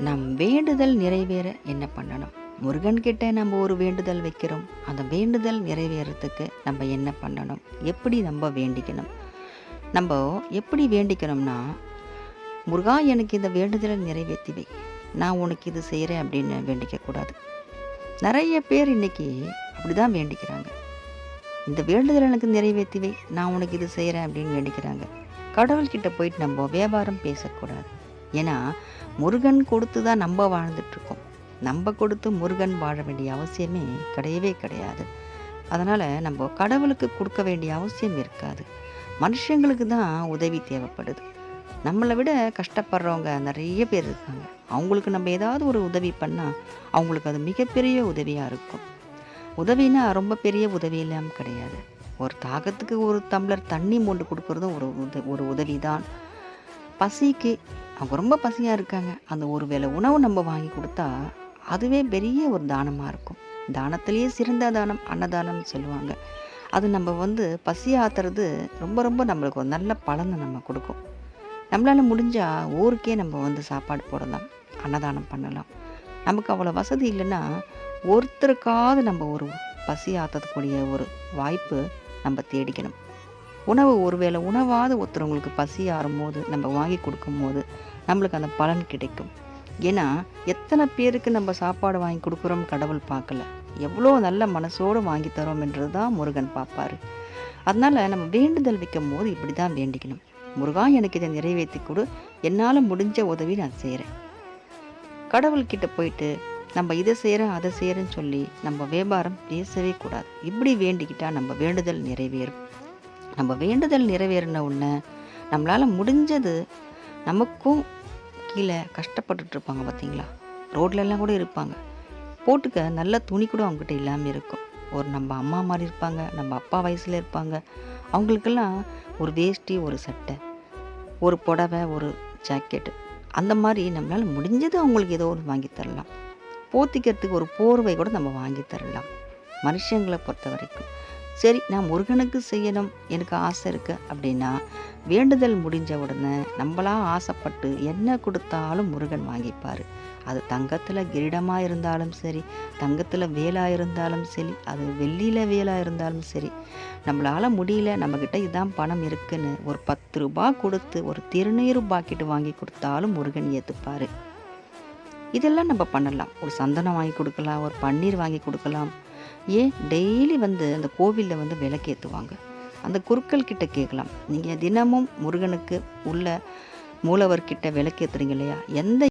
நம் வேண்டுதல் நிறைவேற என்ன பண்ணணும்? முருகன் கிட்ட நம்ம ஒரு வேண்டுதல் வைக்கிறோம். அந்த வேண்டுதல் நிறைவேறத்துக்கு நம்ம என்ன பண்ணணும்? எப்படி நம்ம வேண்டிக்கணும்? நம்ம எப்படி வேண்டிக்கணும்னா, முருகா எனக்கு இந்த வேண்டுதலை நிறைவேற்றி வை, நான் உனக்கு இது செய்கிறேன் அப்படின்னு வேண்டிக்கக்கூடாது. நிறைய பேர் இன்னைக்கு அப்படிதான் வேண்டிக்கிறாங்க. இந்த வேண்டுதல் எனக்கு நிறைவேற்றி வை, நான் உனக்கு இது செய்கிறேன் அப்படின்னு வேண்டிக்கிறாங்க. கடவுள்கிட்ட போயிட்டு நம்ம வியாபாரம் பேசக்கூடாது. ஏன்னா முருகன் கொடுத்து தான் நம்ம வாழ்ந்துட்டுருக்கோம். நம்ம கொடுத்து முருகன் வாழ வேண்டிய அவசியமே கிடையவே கிடையாது. அதனால் நம்ம கடவுளுக்கு கொடுக்க வேண்டிய அவசியம் இருக்காது. மனுஷங்களுக்கு தான் உதவி தேவைப்படுது. நம்மளை விட கஷ்டப்படுறவங்க நிறைய பேர் இருக்காங்க. அவங்களுக்கு நம்ம ஏதாவது ஒரு உதவி பண்ணால் அவங்களுக்கு அது மிகப்பெரிய உதவியாக இருக்கும். உதவினா ரொம்ப பெரிய உதவி இல்லாமல் கிடையாது. ஒரு தாகத்துக்கு ஒரு டம்ளர் தண்ணி மொண்டு கொடுக்குறதும் ஒரு உதவி தான். பசிக்கு அவங்க ரொம்ப பசியாக இருக்காங்க, அந்த ஒரு வேளை உணவு நம்ம வாங்கி கொடுத்தா அதுவே பெரிய ஒரு தானமாக இருக்கும். தானத்திலேயே சிறந்த தானம் அன்னதானம்னு சொல்லுவாங்க. அது நம்ம பசி ஆத்துறது ரொம்ப ரொம்ப நம்மளுக்கு ஒரு நல்ல பலனை நம்ம கொடுக்கும். நம்மளால் முடிஞ்சால் ஊருக்கே நம்ம சாப்பாடு போடலாம், அன்னதானம் பண்ணலாம். நமக்கு அவ்வளோ வசதி இல்லைன்னா ஒருத்தருக்காவது நம்ம ஒரு பசி ஆற்றக்கூடிய ஒரு வாய்ப்பு நம்ம தேடிக்கணும். உணவு ஒருவேளை உணவாவது ஒருத்தவங்களுக்கு பசி ஆறும்போது நம்ம வாங்கி கொடுக்கும்போது நம்மளுக்கு அந்த பலன் கிடைக்கும். ஏன்னா எத்தனை பேருக்கு நம்ம சாப்பாடு வாங்கி கொடுக்குறோம் கடவுள் பார்க்கல, எவ்வளோ நல்ல மனசோடு வாங்கி தரோம் என்றது தான் முருகன் பார்ப்பார். அதனால் நம்ம வேண்டுதல் வைக்கும் போது இப்படி தான் வேண்டிக்கணும். முருகா எனக்கு இதை நிறைவேற்றி கொடு, என்னால் முடிஞ்ச உதவி நான் செய்கிறேன். கடவுள்கிட்ட போயிட்டு நம்ம இதை செய்கிறேன் அதை செய்கிறேன்னு சொல்லி நம்ம வியாபாரம் பேசவே கூடாது. இப்படி வேண்டிக்கிட்டால் நம்ம வேண்டுதல் நிறைவேறும். நம்ம வேண்டுதல் நிறைவேறின உடனே நம்மளால் முடிஞ்சது, நமக்கும் கீழே கஷ்டப்பட்டுட்ருப்பாங்க பார்த்தீங்களா, ரோட்லெல்லாம் கூட இருப்பாங்க, போட்டுக்க நல்ல துணி கூட அவங்ககிட்ட இல்லாமல் இருக்கும். ஒரு நம்ம அம்மா மாதிரி இருப்பாங்க, நம்ம அப்பா வயசில் இருப்பாங்க. அவங்களுக்கெல்லாம் ஒரு வேஷ்டி, ஒரு சட்டை, ஒரு புடவை, ஒரு ஜாக்கெட்டு, அந்த மாதிரி நம்மளால் முடிஞ்சது அவங்களுக்கு ஏதோ ஒன்று வாங்கி தரலாம். போத்திக்கிறதுக்கு ஒரு போர்வை கூட நம்ம வாங்கி தரலாம். மனுஷங்களை பொறுத்த வரைக்கும் சரி, நான் முருகனுக்கு செய்யணும் எனக்கு ஆசை இருக்குது அப்படின்னா, வேண்டுதல் முடிஞ்ச உடனே நம்மளாக ஆசைப்பட்டு என்ன கொடுத்தாலும் முருகன் வாங்கிப்பார். அது தங்கத்தில் கிரீடமாக இருந்தாலும் சரி, தங்கத்தில் வேலாக இருந்தாலும் சரி, அது வெள்ளியில் வேலாக இருந்தாலும் சரி, நம்மளால் முடியல, நம்மக்கிட்ட இதான் பணம் இருக்குன்னு ஒரு 10 ரூபா கொடுத்து ஒரு திருநீர் பாக்கெட்டு வாங்கி கொடுத்தாலும் முருகன் ஏற்றுப்பார். இதெல்லாம் நம்ம பண்ணலாம். ஒரு சந்தனம் வாங்கி கொடுக்கலாம், ஒரு பன்னீர் வாங்கி கொடுக்கலாம். ஏன் டெய்லி அந்த கோவிலில் விளக்கேற்றுவாங்க. அந்த குருக்கள் கிட்ட கேட்கலாம், நீங்கள் தினமும் முருகனுக்கு உள்ள மூலவர்கிட்ட விளக்கேற்றுறீங்க இல்லையா, எந்த